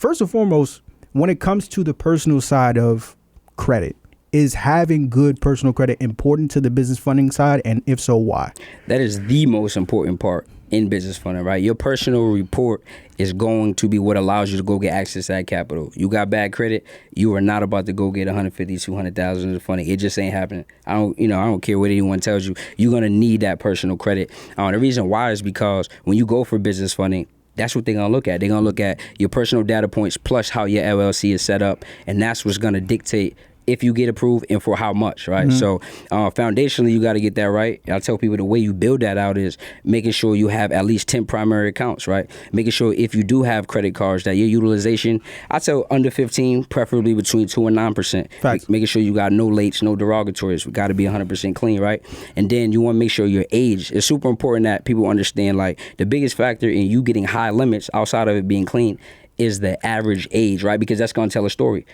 first and foremost, when it comes to the personal side of credit, is having good personal credit important to the business funding side? And if so, why? That is the most important part in business funding, right? Your personal report is going to be what allows you to go get access to that capital. You got bad credit, you are not about to go get 150, 200,000 of funding. It just ain't happening. I don't care what anyone tells you. You're gonna need that personal credit. The reason why is because when you go for business funding, that's what they're going to look at. They're going to look at your personal data points plus how your LLC is set up, and that's what's going to dictate if you get approved and for how much, right? So foundationally, you got to get that right. I tell people the way you build that out is making sure you have at least 10 primary accounts, right? Making sure if you do have credit cards that your utilization, I tell under 15, preferably between 2 and 9%. Facts. Making sure you got no lates, no derogatories. We got to be 100% clean, right? And then you want to make sure your age. It's super important that people understand, like, the biggest factor in you getting high limits outside of it being clean is the average age, right? Because that's going to tell a story.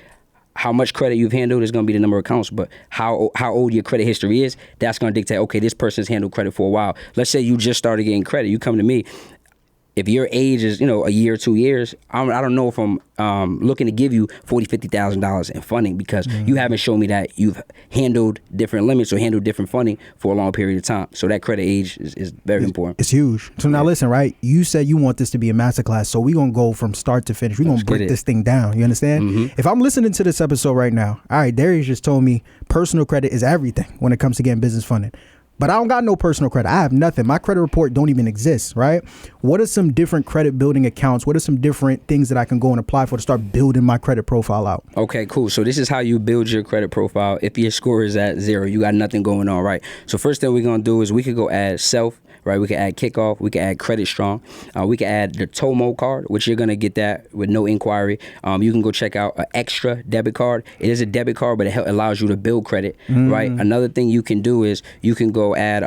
How much credit you've handled is going to be the number of accounts, but how old your credit history is, that's going to dictate, okay, this person's handled credit for a while. Let's say you just started getting credit. You come to me. If your age is, a year or 2 years, I don't know if I'm looking to give you $40,000, $50,000 in funding because you haven't shown me that you've handled different limits or handled different funding for a long period of time. So that credit age is very important. It's huge. So now listen, right? You said you want this to be a masterclass, so we're going to go from start to finish. We're going to break this thing down. You understand? If I'm listening to this episode right now, all right, Darius just told me personal credit is everything when it comes to getting business funding. But I don't got no personal credit. I have nothing. My credit report don't even exist, right? What are some different credit building accounts? What are some different things that I can go and apply for to start building my credit profile out? Okay, cool. So this is how you build your credit profile. If your score is at 0, you got nothing going on, right? So first thing we're going to do is we could go add self, right? We can add Kickoff. We can add Credit Strong. We can add the Tomo card, which you're going to get that with no inquiry. You can go check out an extra debit card. It is a debit card, but it allows you to build credit, right? Another thing you can do is you can go add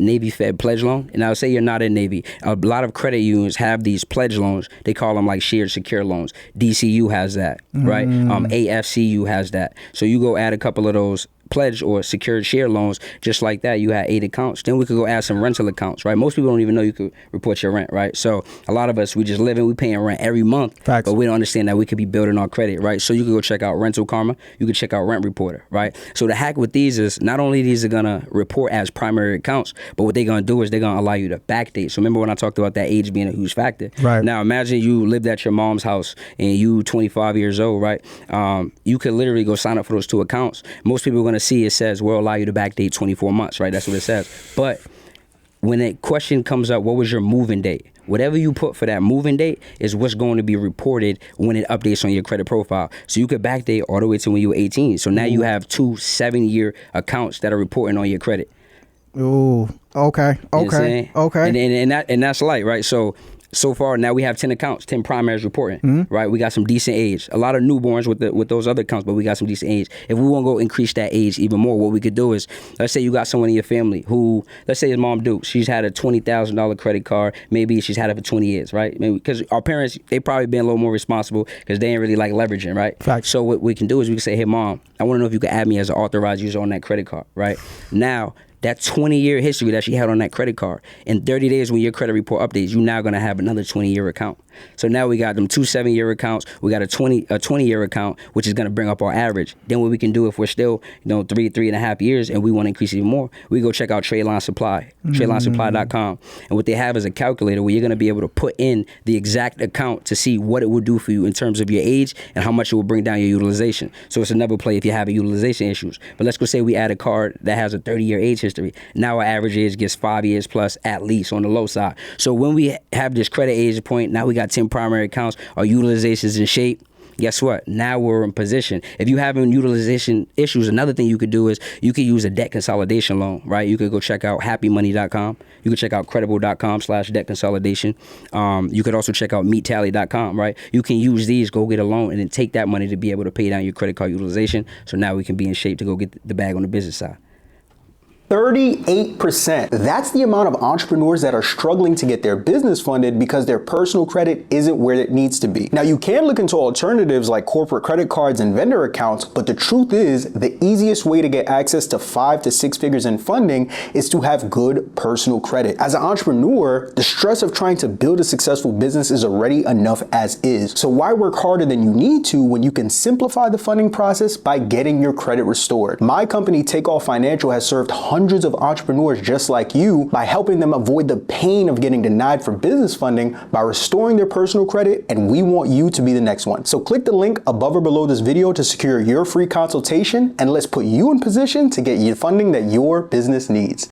Navy Fed pledge loan. And I'll say you're not in Navy. A lot of credit unions have these pledge loans. They call them like shared secure loans. DCU has that, right? AFCU has that. So you go add a couple of those pledge or secured share loans, just like that. You had 8 accounts. Then we could go add some rental accounts, right? Most people don't even know you could report your rent, right? So a lot of us, we just living, we paying rent every month. Facts. But we don't understand that we could be building our credit, right? So you can go check out Rental Karma. You can check out Rent Reporter, right? So the hack with these is not only these are gonna report as primary accounts, but what they're gonna do is they're gonna allow you to backdate. So remember when I talked about that age being a huge factor? Right. Now imagine you lived at your mom's house and you 25 years old, right? You could literally go sign up for those 2 accounts. Most people are gonna see it says, we'll allow you to backdate 24 months, right? That's what it says. But when a question comes up, what was your moving date? Whatever you put for that moving date is what's going to be reported when it updates on your credit profile. So you could backdate all the way to when you were 18. So now you have 2 7-year accounts that are reporting on your credit. Oh, okay, okay. And that's light, right? So far, now we have 10 accounts, 10 primaries reporting, right? We got some decent age. A lot of newborns with those other accounts, but we got some decent age. If we want to go increase that age even more, what we could do is, let's say you got someone in your family who, let's say his mom Duke, she's had a $20,000 credit card. Maybe she's had it for 20 years, right? Maybe because our parents, they probably been a little more responsible because they ain't really like leveraging, right? Facts. So what we can do is we can say, hey, mom, I want to know if you could add me as an authorized user on that credit card, right? Now, that 20-year history that she had on that credit card, in 30 days when your credit report updates, you're now going to have another 20-year account. So now we got them 2 7-year accounts. We got a 20-year account, which is going to bring up our average. Then what we can do if we're still, 3.5 years and we want to increase even more, we go check out Trade Line Supply, TradeLineSupply.com. And what they have is a calculator where you're going to be able to put in the exact account to see what it will do for you in terms of your age and how much it will bring down your utilization. So it's another play if you're having utilization issues. But let's go say we add a card that has a 30-year age history. Now our average age gets 5 years plus at least on the low side. So when we have this credit age point, now we got 10 primary accounts, our utilization is in shape. Guess what? Now we're in position. If you having utilization issues, another thing you could do is you could use a debt consolidation loan, right? You could go check out happymoney.com. You could check out credible.com/debt consolidation. You could also check out meettally.com, right? You can use these, go get a loan, and then take that money to be able to pay down your credit card utilization. So now we can be in shape to go get the bag on the business side. 38%. That's the amount of entrepreneurs that are struggling to get their business funded because their personal credit isn't where it needs to be. Now, you can look into alternatives like corporate credit cards and vendor accounts, but the truth is the easiest way to get access to 5 to 6 figures in funding is to have good personal credit. As an entrepreneur, the stress of trying to build a successful business is already enough as is. So why work harder than you need to when you can simplify the funding process by getting your credit restored? My company, Takeoff Financial, has served hundreds of entrepreneurs just like you by helping them avoid the pain of getting denied for business funding by restoring their personal credit, and we want you to be the next one. So click the link above or below this video to secure your free consultation, and let's put you in position to get you funding that your business needs.